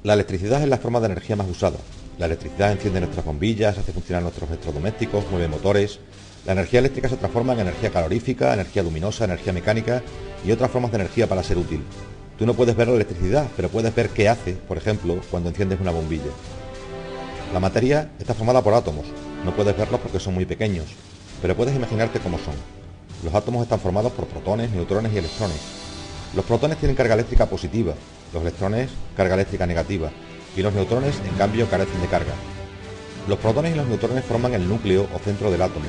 La electricidad es la forma de energía más usada. La electricidad enciende nuestras bombillas, hace funcionar nuestros electrodomésticos, mueve motores. La energía eléctrica se transforma en energía calorífica, energía luminosa, energía mecánica y otras formas de energía para ser útil. Tú no puedes ver la electricidad, pero puedes ver qué hace, por ejemplo, cuando enciendes una bombilla. La materia está formada por átomos. No puedes verlos porque son muy pequeños, pero puedes imaginarte cómo son. Los átomos están formados por protones, neutrones y electrones. Los protones tienen carga eléctrica positiva, los electrones carga eléctrica negativa, y los neutrones, en cambio, carecen de carga. Los protones y los neutrones forman el núcleo o centro del átomo.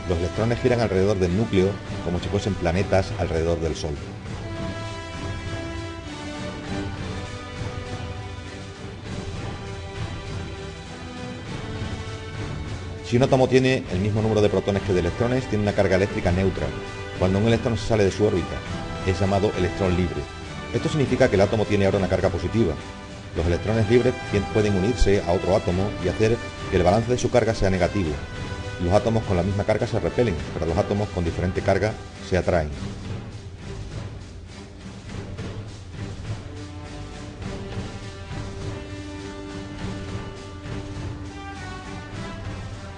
Los electrones giran alrededor del núcleo como si fuesen planetas alrededor del Sol. Si un átomo tiene el mismo número de protones que de electrones, tiene una carga eléctrica neutra. Cuando un electrón se sale de su órbita, es llamado electrón libre. Esto significa que el átomo tiene ahora una carga positiva. Los electrones libres pueden unirse a otro átomo y hacer que el balance de su carga sea negativo. Los átomos con la misma carga se repelen, pero los átomos con diferente carga se atraen.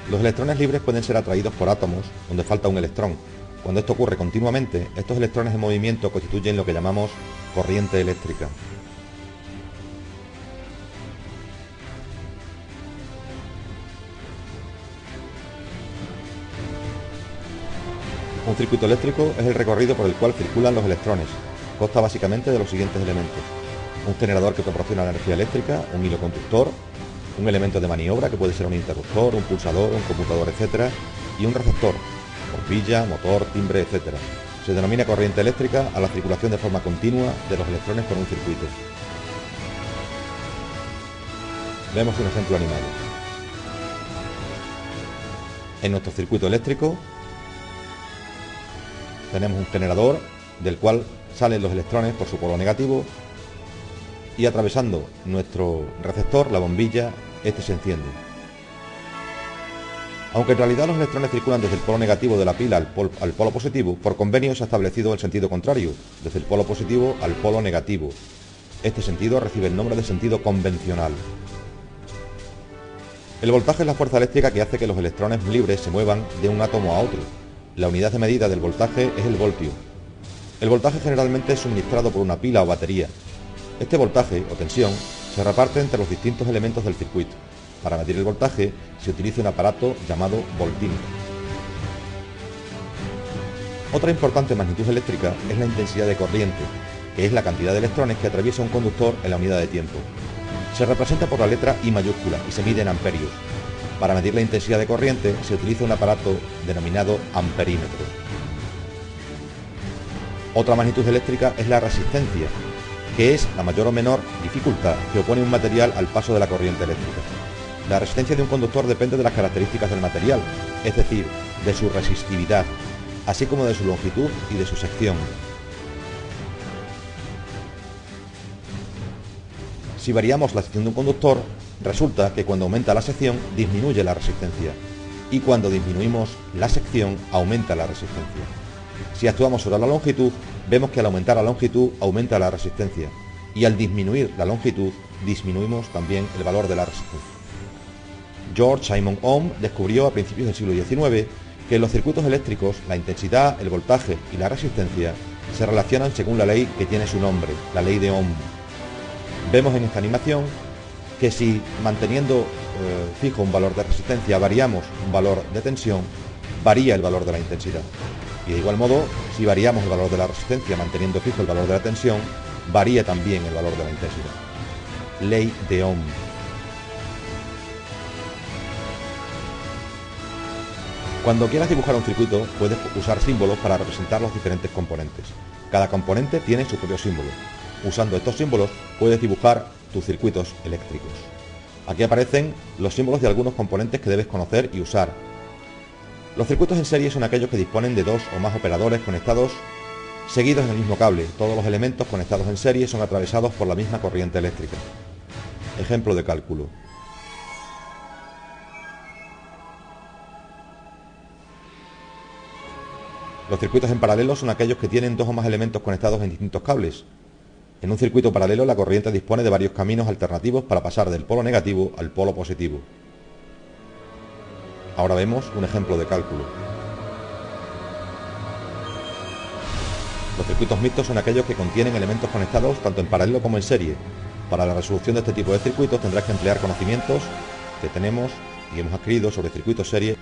Los electrones libres pueden ser atraídos por átomos donde falta un electrón. Cuando esto ocurre continuamente, estos electrones en movimiento constituyen lo que llamamos corriente eléctrica. Un circuito eléctrico es el recorrido por el cual circulan los electrones. Consta básicamente de los siguientes elementos: un generador que proporciona la energía eléctrica, un hilo conductor, un elemento de maniobra que puede ser un interruptor, un pulsador, un conmutador, etc. y un receptor, bombilla, motor, timbre, etc. Se denomina corriente eléctrica a la circulación de forma continua de los electrones por un circuito. Vemos un ejemplo animado. En nuestro circuito eléctrico tenemos un generador del cual salen los electrones por su polo negativo y atravesando nuestro receptor, la bombilla, este se enciende. Aunque en realidad los electrones circulan desde el polo negativo de la pila al polo positivo, por convenio se ha establecido el sentido contrario, desde el polo positivo al polo negativo. Este sentido recibe el nombre de sentido convencional. El voltaje es la fuerza eléctrica que hace que los electrones libres se muevan de un átomo a otro. La unidad de medida del voltaje es el voltio. El voltaje generalmente es suministrado por una pila o batería. Este voltaje o tensión se reparte entre los distintos elementos del circuito. Para medir el voltaje se utiliza un aparato llamado voltímetro. Otra importante magnitud eléctrica es la intensidad de corriente, que es la cantidad de electrones que atraviesa un conductor en la unidad de tiempo. Se representa por la letra I mayúscula y se mide en amperios. Para medir la intensidad de corriente se utiliza un aparato denominado amperímetro. Otra magnitud eléctrica es la resistencia, que es la mayor o menor dificultad que opone un material al paso de la corriente eléctrica. La resistencia de un conductor depende de las características del material, es decir, de su resistividad, así como de su longitud y de su sección. Si variamos la sección de un conductor, resulta que cuando aumenta la sección disminuye la resistencia, y cuando disminuimos la sección aumenta la resistencia. Si actuamos sobre la longitud, vemos que al aumentar la longitud aumenta la resistencia, y al disminuir la longitud disminuimos también el valor de la resistencia. George Simon Ohm descubrió a principios del siglo XIX que en los circuitos eléctricos la intensidad, el voltaje y la resistencia se relacionan según la ley que tiene su nombre, la ley de Ohm. Vemos en esta animación que si manteniendo fijo un valor de resistencia variamos un valor de tensión, varía el valor de la intensidad. Y de igual modo, si variamos el valor de la resistencia manteniendo fijo el valor de la tensión, varía también el valor de la intensidad. Ley de Ohm. Cuando quieras dibujar un circuito, puedes usar símbolos para representar los diferentes componentes. Cada componente tiene su propio símbolo. Usando estos símbolos, puedes dibujar tus circuitos eléctricos. Aquí aparecen los símbolos de algunos componentes que debes conocer y usar. Los circuitos en serie son aquellos que disponen de dos o más operadores conectados seguidos en el mismo cable. Todos los elementos conectados en serie son atravesados por la misma corriente eléctrica. Ejemplo de cálculo. Los circuitos en paralelo son aquellos que tienen dos o más elementos conectados en distintos cables. En un circuito paralelo, la corriente dispone de varios caminos alternativos para pasar del polo negativo al polo positivo. Ahora vemos un ejemplo de cálculo. Los circuitos mixtos son aquellos que contienen elementos conectados tanto en paralelo como en serie. Para la resolución de este tipo de circuitos tendrás que emplear conocimientos que tenemos y hemos adquirido sobre circuitos serie